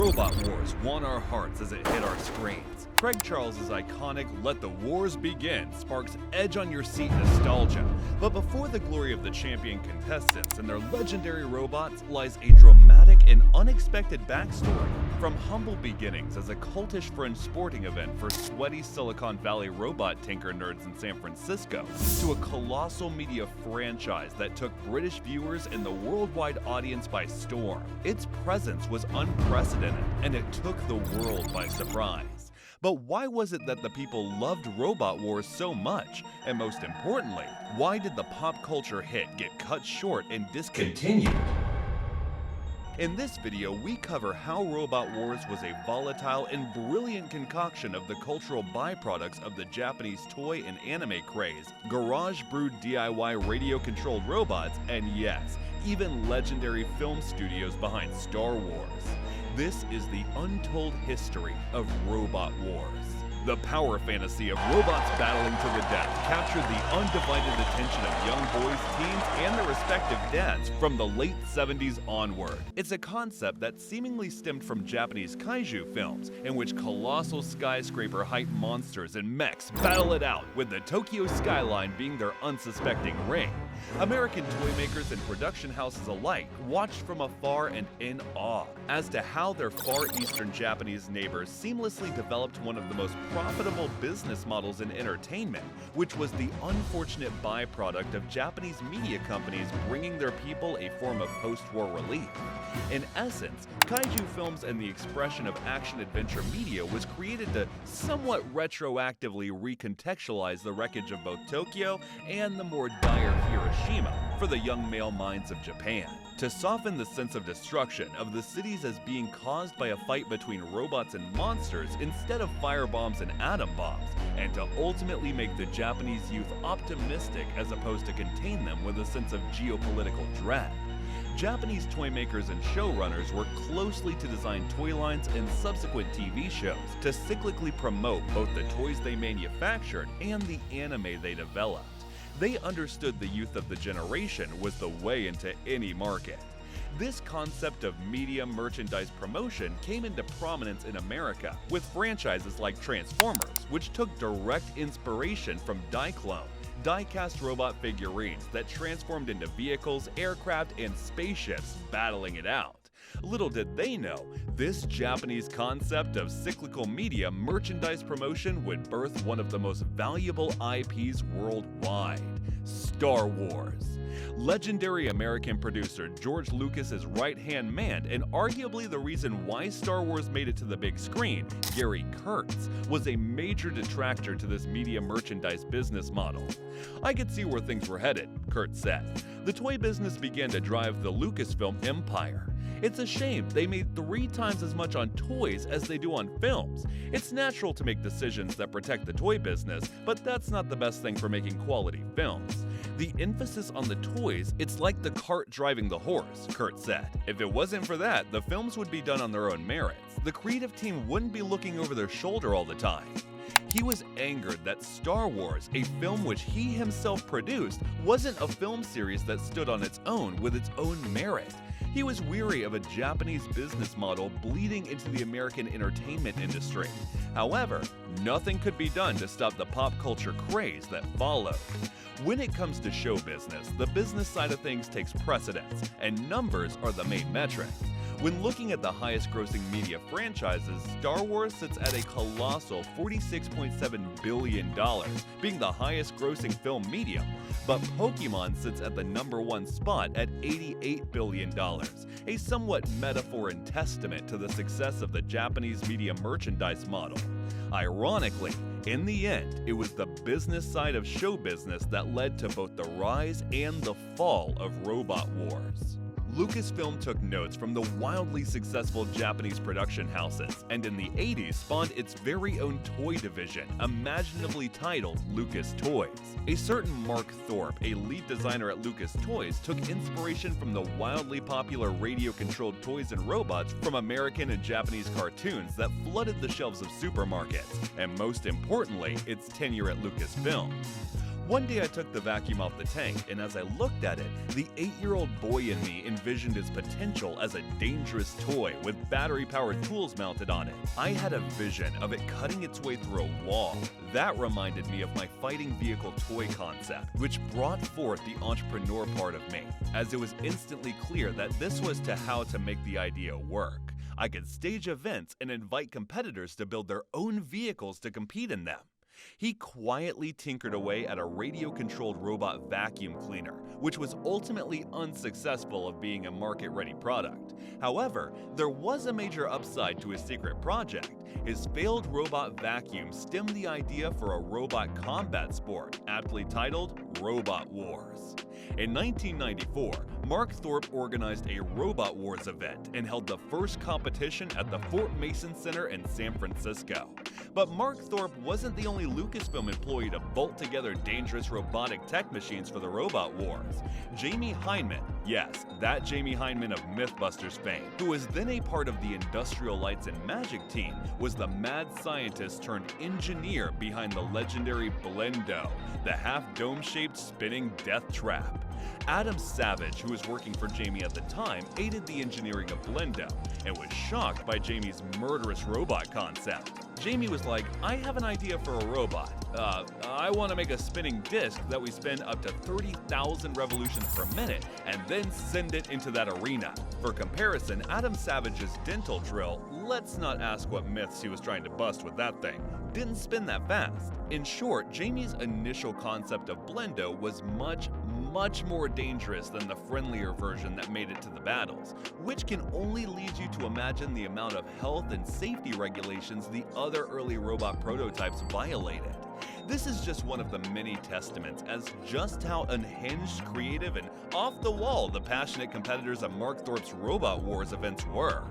Robot Wars won our hearts as it hit our screens. Craig Charles's iconic "Let the Wars Begin" sparks edge-on-your-seat nostalgia. But before the glory of the champion contestants and their legendary robots lies a dramatic and unexpected backstory. From humble beginnings as a cultish fringe sporting event for sweaty Silicon Valley robot tinker nerds in San Francisco, to a colossal media franchise that took British viewers and the worldwide audience by storm. Its presence was unprecedented, and it took the world by surprise. But why was it that the people loved Robot Wars so much? And most importantly, why did the pop culture hit get cut short and discontinued? In this video, we cover how Robot Wars was a volatile and brilliant concoction of the cultural byproducts of the Japanese toy and anime craze, garage-brewed DIY radio-controlled robots, and yes, even legendary film studios behind Star Wars. This is the untold history of Robot Wars. The power fantasy of robots battling to the death captured the undivided attention of young boys, teens, and their respective dads from the late 70s onward. It's a concept that seemingly stemmed from Japanese kaiju films, in which colossal skyscraper-height monsters and mechs battle it out, with the Tokyo skyline being their unsuspecting ring. American toy makers and production houses alike watched from afar and in awe as to how their Far Eastern Japanese neighbors seamlessly developed one of the most profitable business models in entertainment, which was the unfortunate byproduct of Japanese media companies bringing their people a form of post-war relief. In essence, kaiju films and the expression of action-adventure media was created to somewhat retroactively recontextualize the wreckage of both Tokyo and the more dire Hiroshima for the young male minds of Japan, to soften the sense of destruction of the cities as being caused by a fight between robots and monsters instead of firebombs and atom bombs, and to ultimately make the Japanese youth optimistic as opposed to contain them with a sense of geopolitical dread. Japanese toy makers and showrunners worked closely to design toy lines and subsequent TV shows to cyclically promote both the toys they manufactured and the anime they developed. They understood the youth of the generation was the way into any market. This concept of media merchandise promotion came into prominence in America with franchises like Transformers, which took direct inspiration from Dieclone, die-cast robot figurines that transformed into vehicles, aircraft, and spaceships battling it out. Little did they know, this Japanese concept of cyclical media merchandise promotion would birth one of the most valuable IPs worldwide, Star Wars. Legendary American producer George Lucas's right-hand man, and arguably the reason why Star Wars made it to the big screen, Gary Kurtz, was a major detractor to this media merchandise business model. "I could see where things were headed," Kurtz said. "The toy business began to drive the Lucasfilm empire. It's a shame they made 3 times as much on toys as they do on films. It's natural to make decisions that protect the toy business, but that's not the best thing for making quality films. The emphasis on the toys, it's like the cart driving the horse," Kurtz said. "If it wasn't for that, the films would be done on their own merits. The creative team wouldn't be looking over their shoulder all the time." He was angered that Star Wars, a film which he himself produced, wasn't a film series that stood on its own with its own merit. He was weary of a Japanese business model bleeding into the American entertainment industry. However, nothing could be done to stop the pop culture craze that followed. When it comes to show business, the business side of things takes precedence, and numbers are the main metric. When looking at the highest-grossing media franchises, Star Wars sits at a colossal $46.7 billion, being the highest-grossing film medium. But Pokemon sits at the #1 spot at $88 billion, a somewhat metaphor and testament to the success of the Japanese media merchandise model. Ironically, in the end, it was the business side of show business that led to both the rise and the fall of Robot Wars. Lucasfilm took notes from the wildly successful Japanese production houses, and in the 80s spawned its very own toy division, imaginatively titled Lucas Toys. A certain Mark Thorpe, a lead designer at Lucas Toys, took inspiration from the wildly popular radio-controlled toys and robots from American and Japanese cartoons that flooded the shelves of supermarkets, and most importantly, its tenure at Lucasfilm. One day I took the vacuum off the tank, and as I looked at it, the 8-year-old boy in me envisioned its potential as a dangerous toy with battery-powered tools mounted on it. I had a vision of it cutting its way through a wall. That reminded me of my fighting vehicle toy concept, which brought forth the entrepreneur part of me, as it was instantly clear that this was how to make the idea work. I could stage events and invite competitors to build their own vehicles to compete in them. He quietly tinkered away at a radio-controlled robot vacuum cleaner, which was ultimately unsuccessful of being a market-ready product. However, there was a major upside to his secret project. His failed robot vacuum stemmed the idea for a robot combat sport, aptly titled Robot Wars. In 1994, Mark Thorpe organized a Robot Wars event and held the first competition at the Fort Mason Center in San Francisco. But Mark Thorpe wasn't the only Lucasfilm employee to bolt together dangerous robotic tech machines for the Robot Wars. Jamie Hyneman, yes, that Jamie Hyneman of Mythbusters fame, who was then a part of the Industrial Lights and Magic team, was the mad scientist turned engineer behind the legendary Blendo, the half-dome-shaped spinning death trap. Adam Savage, who was working for Jamie at the time, aided the engineering of Blendo and was shocked by Jamie's murderous robot concept. Jamie was like, I have an idea for a robot. I want to make a spinning disc that we spin up to 30,000 revolutions per minute and then send it into that arena. For comparison, Adam Savage's dental drill, let's not ask what myths he was trying to bust with that thing, didn't spin that fast. In short, Jamie's initial concept of Blendo was much more dangerous than the friendlier version that made it to the battles, which can only lead you to imagine the amount of health and safety regulations the other early robot prototypes violated. This is just one of the many testaments as just how unhinged, creative, and off-the-wall the passionate competitors of Mark Thorpe's Robot Wars events were.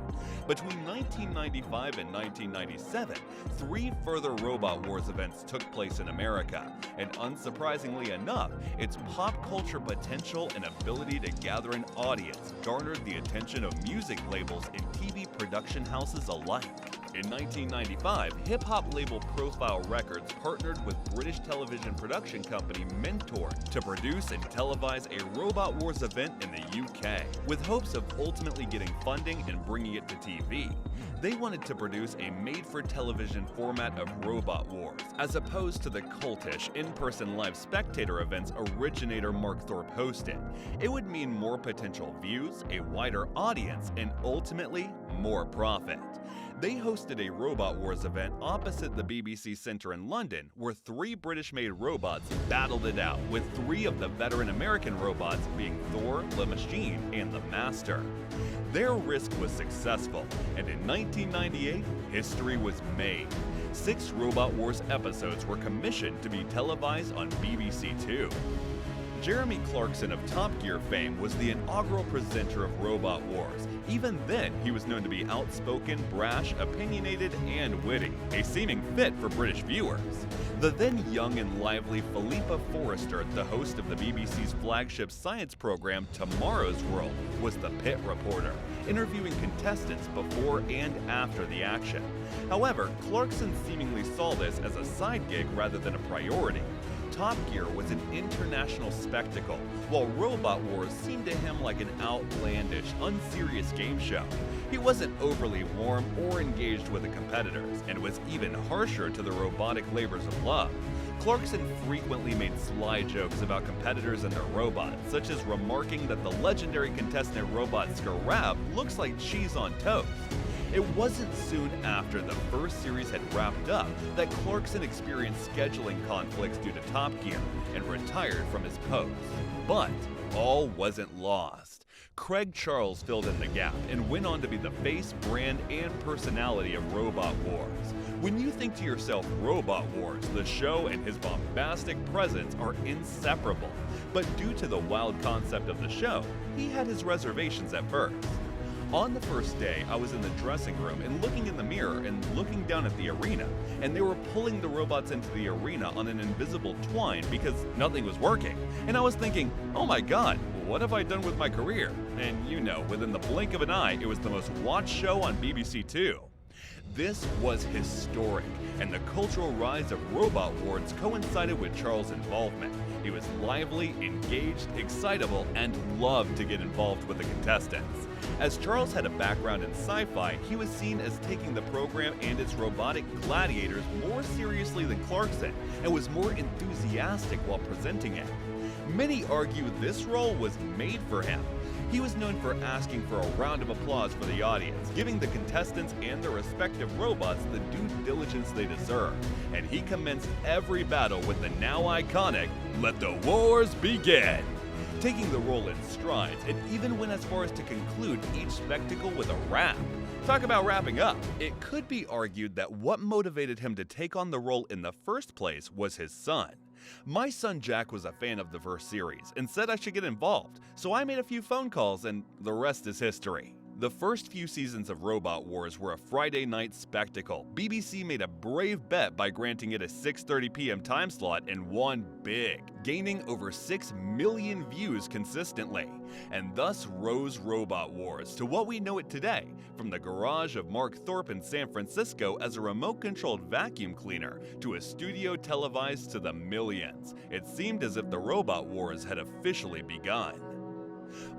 Between 1995 and 1997, 3 further Robot Wars events took place in America, and unsurprisingly enough, its pop culture potential and ability to gather an audience garnered the attention of music labels and TV production houses alike. In 1995, hip-hop label Profile Records partnered with British television production company Mentor to produce and televise a Robot Wars event in the UK, with hopes of ultimately getting funding and bringing it to TV. They wanted to produce a made-for-television format of Robot Wars, as opposed to the cultish, in-person live spectator events originator Mark Thorpe hosted. It would mean more potential views, a wider audience, and ultimately, more profit. They hosted a Robot Wars event opposite the BBC Centre in London, where 3 British-made robots battled it out, with 3 of the veteran American robots being Thor, the Machine, and the Master. Their risk was successful, and in 1998, history was made. 6 Robot Wars episodes were commissioned to be televised on BBC Two. Jeremy Clarkson of Top Gear fame was the inaugural presenter of Robot Wars. Even then, he was known to be outspoken, brash, opinionated, and witty, a seeming fit for British viewers. The then young and lively Philippa Forrester, the host of the BBC's flagship science program Tomorrow's World, was the pit reporter, interviewing contestants before and after the action. However, Clarkson seemingly saw this as a side gig rather than a priority. Top Gear was an international spectacle, while Robot Wars seemed to him like an outlandish, unserious game show. He wasn't overly warm or engaged with the competitors, and was even harsher to the robotic labors of love. Clarkson frequently made sly jokes about competitors and their robots, such as remarking that the legendary contestant robot Scarab looks like cheese on toast. It wasn't soon after the first series had wrapped up that Clarkson experienced scheduling conflicts due to Top Gear and retired from his post. But all wasn't lost. Craig Charles filled in the gap and went on to be the face, brand, and personality of Robot Wars. When you think to yourself Robot Wars, the show and his bombastic presence are inseparable. But due to the wild concept of the show, he had his reservations at first. On the first day, I was in the dressing room and looking in the mirror and looking down at the arena, and they were pulling the robots into the arena on an invisible twine because nothing was working. And I was thinking, oh my god, what have I done with my career? And you know, within the blink of an eye, it was the most watched show on BBC Two. This was historic, and the cultural rise of Robot Wars coincided with Charles' involvement. He was lively, engaged, excitable, and loved to get involved with the contestants. As Charles had a background in sci-fi, he was seen as taking the program and its robotic gladiators more seriously than Clarkson, and was more enthusiastic while presenting it. Many argue this role was made for him. He was known for asking for a round of applause for the audience, giving the contestants and their respective robots the due diligence they deserve. And he commenced every battle with the now iconic, "Let the wars begin!" Taking the role in strides, and even went as far as to conclude each spectacle with a rap. Talk about wrapping up. It could be argued that what motivated him to take on the role in the first place was his son. My son Jack was a fan of the first series and said I should get involved, so I made a few phone calls and the rest is history. The first few seasons of Robot Wars were a Friday night spectacle. BBC made a brave bet by granting it a 6:30 p.m. time slot and won big, gaining over 6 million views consistently. And thus rose Robot Wars to what we know it today, from the garage of Mark Thorpe in San Francisco as a remote-controlled vacuum cleaner to a studio televised to the millions. It seemed as if the Robot Wars had officially begun.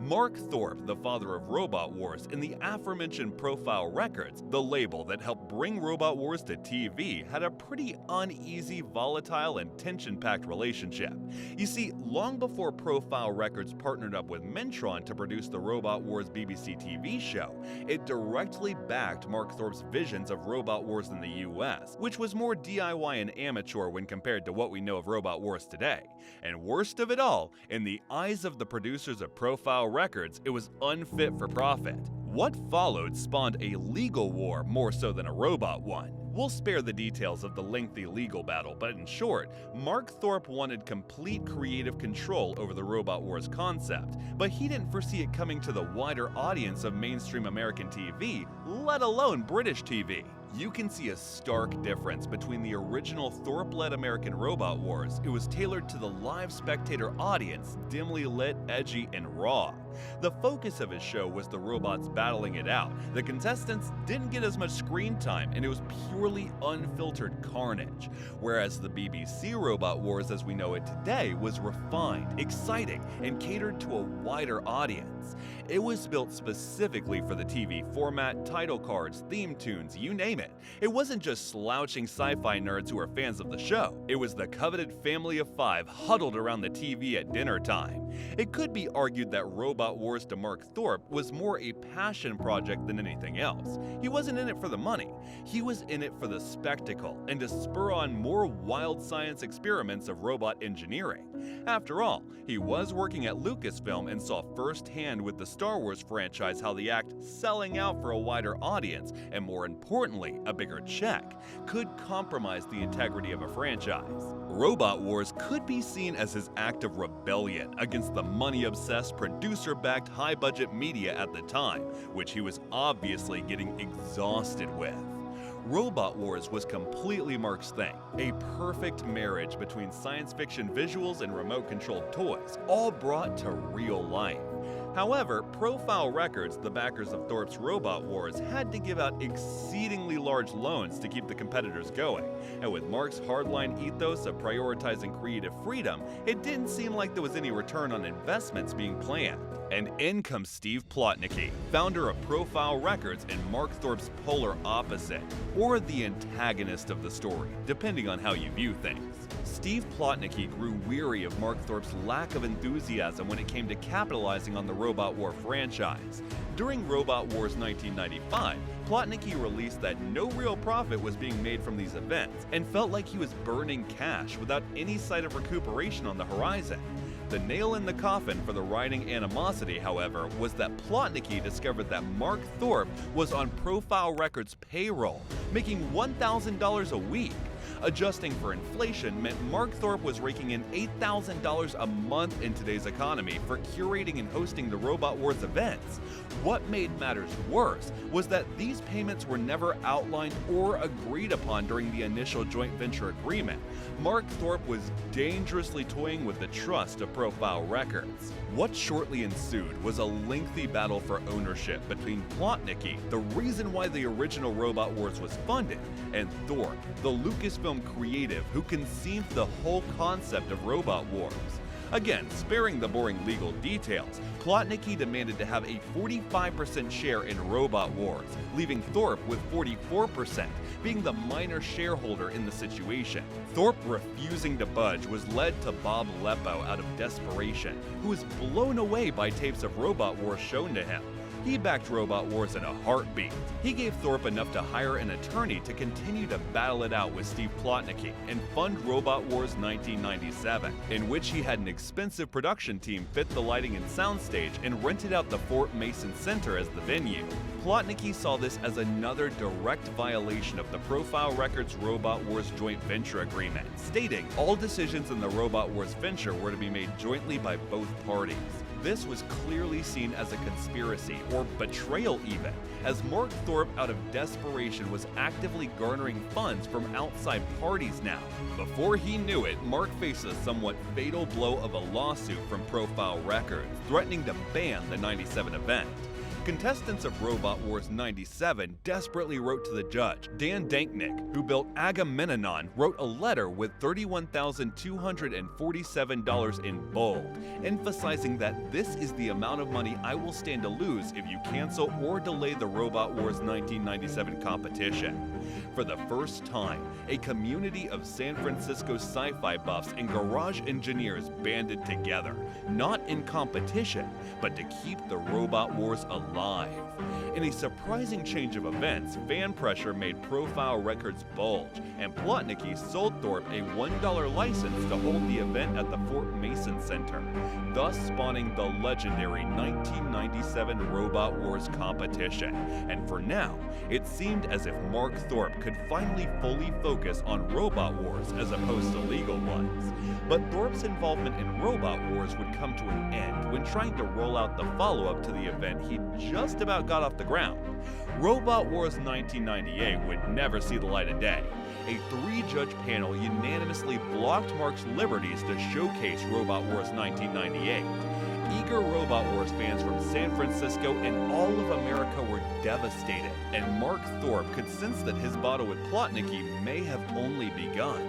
Mark Thorpe, the father of Robot Wars, in the aforementioned Profile Records, the label that helped bring Robot Wars to TV, had a pretty uneasy, volatile, and tension-packed relationship. You see, long before Profile Records partnered up with Mentron to produce the Robot Wars BBC TV show, it directly backed Mark Thorpe's visions of Robot Wars in the US, which was more DIY and amateur when compared to what we know of Robot Wars today. And worst of it all, in the eyes of the producers of Profile Records, it was unfit for profit. What followed spawned a legal war more so than a robot one. We'll spare the details of the lengthy legal battle, but in short, Mark Thorpe wanted complete creative control over the Robot Wars concept, but he didn't foresee it coming to the wider audience of mainstream American TV, let alone British TV. You can see a stark difference between the original Thorpe-led American Robot Wars. It was tailored to the live spectator audience, dimly lit, edgy, and raw. The focus of his show was the robots battling it out. The contestants didn't get as much screen time, and it was purely unfiltered carnage. Whereas the BBC Robot Wars as we know it today was refined, exciting, and catered to a wider audience. It was built specifically for the TV format, title cards, theme tunes, you name it. It wasn't just slouching sci-fi nerds who were fans of the show. It was the coveted family of 5 huddled around the TV at dinner time. It could be argued that Robot Wars to Mark Thorpe was more a passion project than anything else. He wasn't in it for the money. He was in it for the spectacle and to spur on more wild science experiments of robot engineering. After all, he was working at Lucasfilm and saw firsthand with the Star Wars franchise how the act selling out for a wider audience, and more importantly, a bigger check, could compromise the integrity of a franchise. Robot Wars could be seen as his act of rebellion against the money-obsessed, producer-backed, high-budget media at the time, which he was obviously getting exhausted with. Robot Wars was completely Mark's thing, a perfect marriage between science fiction visuals and remote-controlled toys, all brought to real life. However, Profile Records, the backers of Thorpe's Robot Wars, had to give out exceedingly large loans to keep the competitors going, and with Mark's hardline ethos of prioritizing creative freedom, it didn't seem like there was any return on investments being planned. And in comes Steve Plotnicki, founder of Profile Records and Mark Thorpe's polar opposite, or the antagonist of the story, depending on how you view things. Steve Plotnicki grew weary of Mark Thorpe's lack of enthusiasm when it came to capitalizing on the Robot War franchise. During Robot Wars 1995, Plotnicki released that no real profit was being made from these events and felt like he was burning cash without any sight of recuperation on the horizon. The nail in the coffin for the writing animosity, however, was that Plotnicki discovered that Mark Thorpe was on Profile Records' payroll, making $1,000 a week. Adjusting for inflation meant Mark Thorpe was raking in $8,000 a month in today's economy for curating and hosting the Robot Wars events. What made matters worse was that these payments were never outlined or agreed upon during the initial joint venture agreement. Mark Thorpe was dangerously toying with the trust of Profile Records. What shortly ensued was a lengthy battle for ownership between Plotnicki, the reason why the original Robot Wars was funded, and Thorpe, the Lucasfilm creative who conceived the whole concept of Robot Wars. Again, sparing the boring legal details, Plotnicki demanded to have a 45% share in Robot Wars, leaving Thorpe with 44%, being the minor shareholder in the situation. Thorpe refusing to budge was led to Bob Leppo out of desperation, who was blown away by tapes of Robot Wars shown to him. He backed Robot Wars in a heartbeat. He gave Thorpe enough to hire an attorney to continue to battle it out with Steve Plotnicki and fund Robot Wars 1997, in which he had an expensive production team fit the lighting and soundstage and rented out the Fort Mason Center as the venue. Plotnicki saw this as another direct violation of the Profile Records Robot Wars joint venture agreement, stating all decisions in the Robot Wars venture were to be made jointly by both parties. This was clearly seen as a conspiracy, or betrayal even, as Mark Thorpe, out of desperation, was actively garnering funds from outside parties now. Before he knew it, Mark faced a somewhat fatal blow of a lawsuit from Profile Records, threatening to ban the '97 event. Contestants of Robot Wars 97 desperately wrote to the judge. Dan Danknick, who built Agamemnon, wrote a letter with $31,247 in bold, emphasizing that this is the amount of money I will stand to lose if you cancel or delay the Robot Wars 1997 competition. For the first time, a community of San Francisco sci-fi buffs and garage engineers banded together, not in competition, but to keep the Robot Wars alive. In a surprising change of events, fan pressure made Profile Records bulge, and Plotnicki sold Thorpe a $1 license to hold the event at the Fort Mason Center, thus spawning the legendary 1997 Robot Wars competition. And for now, it seemed as if Mark Thorpe could finally fully focus on Robot Wars as opposed to legal ones. But Thorpe's involvement in Robot Wars would come to an end when trying to roll out the follow-up to the event he'd just about got off the ground. Robot Wars 1998 would never see the light of day. A 3-judge panel unanimously blocked Mark's liberties to showcase Robot Wars 1998. Eager Robot Wars fans from San Francisco and all of America were devastated, and Mark Thorpe could sense that his battle with Plotnicki may have only begun.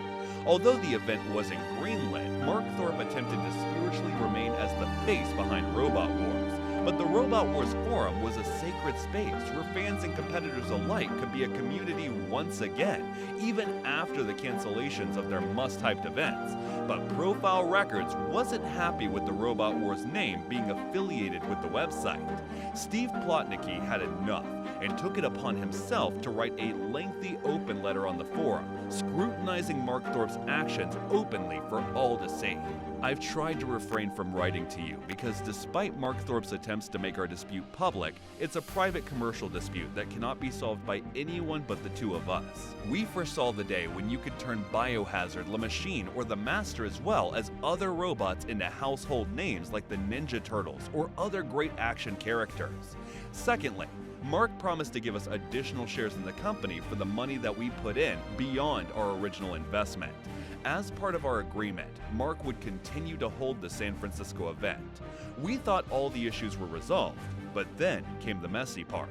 Although the event wasn't greenlit, Mark Thorpe attempted to spiritually remain as the face behind Robot Wars. But the Robot Wars Forum was a sacred space where fans and competitors alike could be a community once again, even after the cancellations of their must-hyped events. But Profile Records wasn't happy with the Robot Wars name being affiliated with the website. Steve Plotnicki had enough and took it upon himself to write a lengthy open letter on the forum, scrutinizing Mark Thorpe's actions openly for all to see. I've tried to refrain from writing to you because despite Mark Thorpe's attempts to make our dispute public, it's a private commercial dispute that cannot be solved by anyone but the two of us. We foresaw the day when you could turn Biohazard, La Machine, or the Master as well as other robots into household names like the Ninja Turtles or other great action characters. Secondly, Mark promised to give us additional shares in the company for the money that we put in beyond our original investment. As part of our agreement, Mark would continue to hold the San Francisco event. We thought all the issues were resolved, but then came the messy part.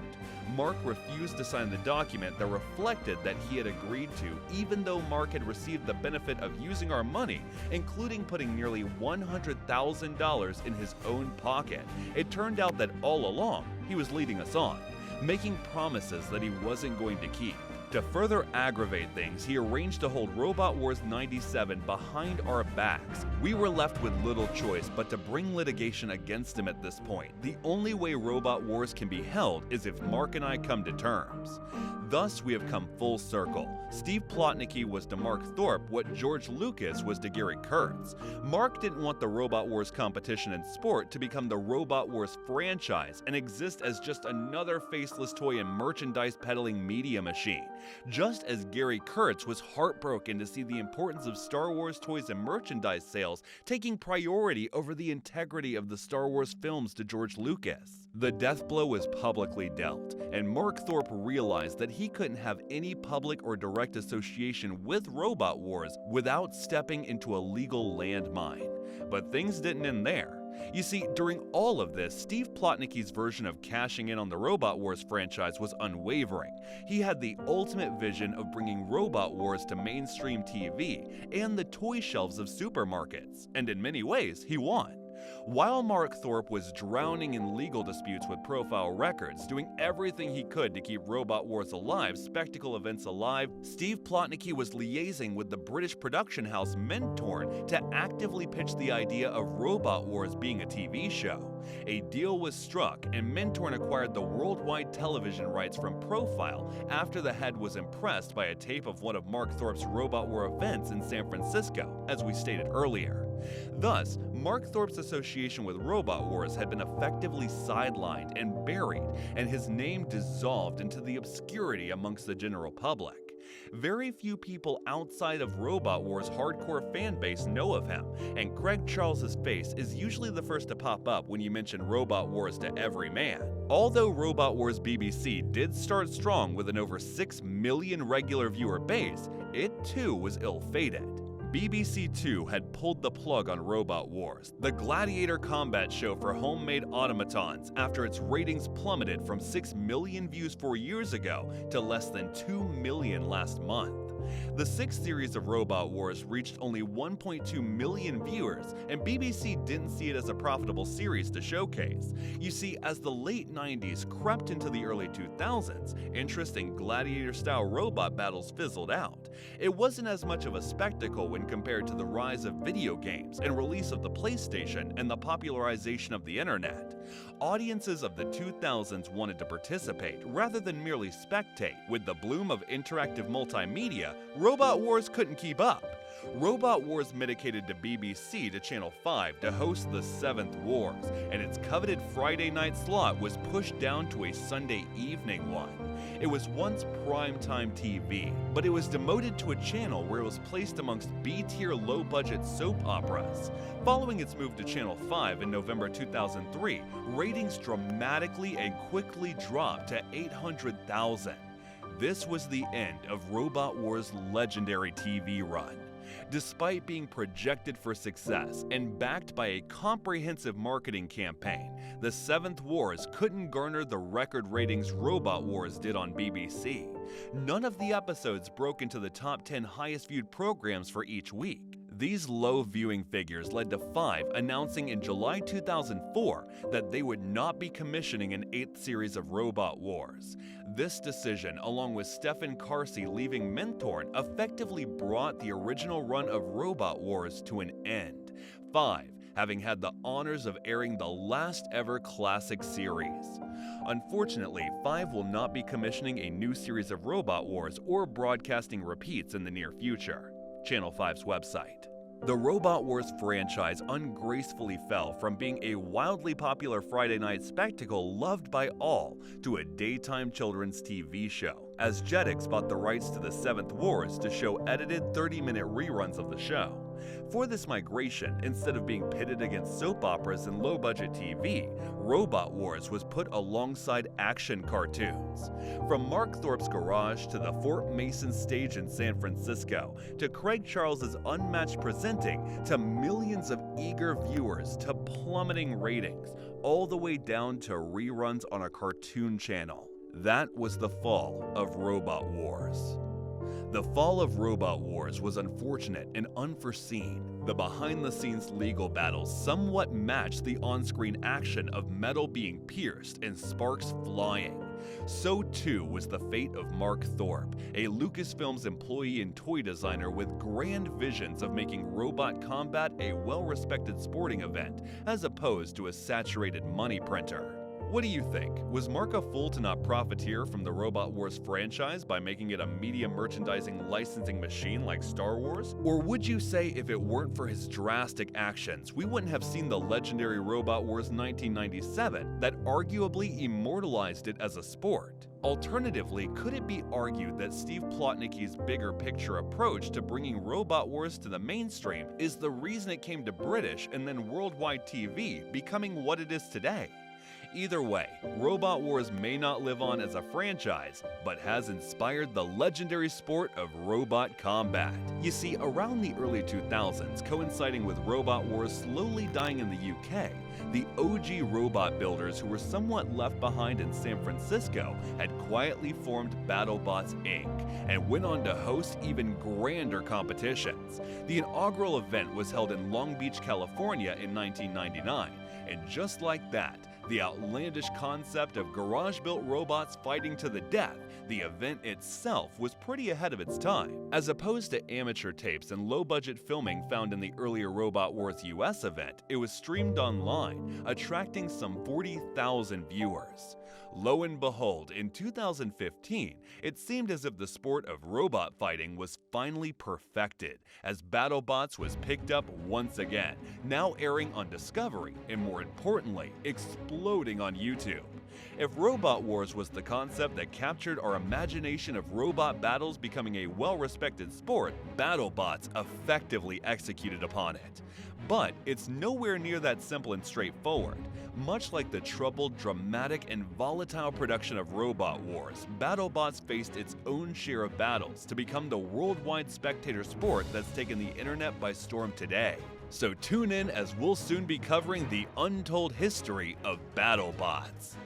Mark refused to sign the document that reflected that he had agreed to, even though Mark had received the benefit of using our money, including putting nearly $100,000 in his own pocket. It turned out that all along, he was leading us on, making promises that he wasn't going to keep. To further aggravate things, he arranged to hold Robot Wars 97 behind our backs. We were left with little choice but to bring litigation against him at this point. The only way Robot Wars can be held is if Mark and I come to terms. Thus, we have come full circle. Steve Plotnicki was to Mark Thorpe what George Lucas was to Gary Kurtz. Mark didn't want the Robot Wars competition in sport to become the Robot Wars franchise and exist as just another faceless toy and merchandise peddling media machine. Just as Gary Kurtz was heartbroken to see the importance of Star Wars toys and merchandise sales taking priority over the integrity of the Star Wars films to George Lucas. The death blow was publicly dealt, and Mark Thorpe realized that he couldn't have any public or direct association with Robot Wars without stepping into a legal landmine. But things didn't end there. You see, during all of this, Steve Plotnicki's version of cashing in on the Robot Wars franchise was unwavering. He had the ultimate vision of bringing Robot Wars to mainstream TV and the toy shelves of supermarkets, and in many ways, he won. While Mark Thorpe was drowning in legal disputes with Profile Records, doing everything he could to keep Robot Wars alive, spectacle events alive, Steve Plotnicki was liaising with the British production house Mentorn to actively pitch the idea of Robot Wars being a TV show. A deal was struck, and Mentorn acquired the worldwide television rights from Profile after the head was impressed by a tape of one of Mark Thorpe's Robot War events in San Francisco, as we stated earlier. Thus, Mark Thorpe's association with Robot Wars had been effectively sidelined and buried, and his name dissolved into the obscurity amongst the general public. Very few people outside of Robot Wars' hardcore fan base know of him, and Craig Charles' face is usually the first to pop up when you mention Robot Wars to every man. Although Robot Wars BBC did start strong with an over 6 million regular viewer base, it too was ill-fated. BBC Two had pulled the plug on Robot Wars, the gladiator combat show for homemade automatons, after its ratings plummeted from 6 million views 4 years ago to less than 2 million last month. The sixth series of Robot Wars reached only 1.2 million viewers, and BBC didn't see it as a profitable series to showcase. You see, as the late 90s crept into the early 2000s, interest in gladiator-style robot battles fizzled out. It wasn't as much of a spectacle when compared to the rise of video games and release of the PlayStation and the popularization of the internet. Audiences of the 2000s wanted to participate rather than merely spectate. With the bloom of interactive multimedia, Robot Wars couldn't keep up. Robot Wars mitigated to BBC to Channel 5 to host the 7th Wars, and its coveted Friday night slot was pushed down to a Sunday evening one. It was once primetime TV, but it was demoted to a channel where it was placed amongst B-tier low-budget soap operas. Following its move to Channel 5 in November 2003, ratings dramatically and quickly dropped to 800,000. This was the end of Robot Wars' legendary TV run. Despite being projected for success and backed by a comprehensive marketing campaign, the 7th Wars couldn't garner the record ratings Robot Wars did on BBC. None of the episodes broke into the top 10 highest viewed programs for each week. These low viewing figures led to 5 announcing in July 2004 that they would not be commissioning an 8th series of Robot Wars. This decision, along with Stefan Carsey leaving Mentorn, effectively brought the original run of Robot Wars to an end. 5 having had the honors of airing the last ever classic series. Unfortunately, 5 will not be commissioning a new series of Robot Wars or broadcasting repeats in the near future. Channel 5's website. The Robot Wars franchise ungracefully fell from being a wildly popular Friday night spectacle loved by all to a daytime children's TV show, as Jetix bought the rights to the 7th Wars to show edited 30-minute reruns of the show. For this migration, instead of being pitted against soap operas and low-budget TV, Robot Wars was put alongside action cartoons. From Mark Thorpe's garage to the Fort Mason stage in San Francisco, to Craig Charles's unmatched presenting, to millions of eager viewers, to plummeting ratings, all the way down to reruns on a cartoon channel. That was the fall of Robot Wars. The fall of Robot Wars was unfortunate and unforeseen. The behind-the-scenes legal battles somewhat matched the on-screen action of metal being pierced and sparks flying. So too was the fate of Mark Thorpe, a Lucasfilms employee and toy designer with grand visions of making robot combat a well-respected sporting event, as opposed to a saturated money printer. What do you think? Was Mark a fool to not profiteer from the Robot Wars franchise by making it a media merchandising licensing machine like Star Wars? Or would you say if it weren't for his drastic actions, we wouldn't have seen the legendary Robot Wars 1997 that arguably immortalized it as a sport? Alternatively, could it be argued that Steve Plotnicki's bigger picture approach to bringing Robot Wars to the mainstream is the reason it came to British and then worldwide TV, becoming what it is today? Either way, Robot Wars may not live on as a franchise, but has inspired the legendary sport of robot combat. You see, around the early 2000s, coinciding with Robot Wars slowly dying in the UK, the OG robot builders who were somewhat left behind in San Francisco had quietly formed BattleBots Inc. and went on to host even grander competitions. The inaugural event was held in Long Beach, California in 1999, and just like that, the outlandish concept of garage-built robots fighting to the death, the event itself was pretty ahead of its time. As opposed to amateur tapes and low-budget filming found in the earlier Robot Wars US event, it was streamed online, attracting some 40,000 viewers. Lo and behold, in 2015, it seemed as if the sport of robot fighting was finally perfected, as BattleBots was picked up once again, now airing on Discovery, and more importantly, exploding on YouTube. If Robot Wars was the concept that captured our imagination of robot battles becoming a well-respected sport, BattleBots effectively executed upon it. But it's nowhere near that simple and straightforward. Much like the troubled, dramatic, and volatile production of Robot Wars, BattleBots faced its own share of battles to become the worldwide spectator sport that's taken the internet by storm today. So tune in as we'll soon be covering the untold history of BattleBots.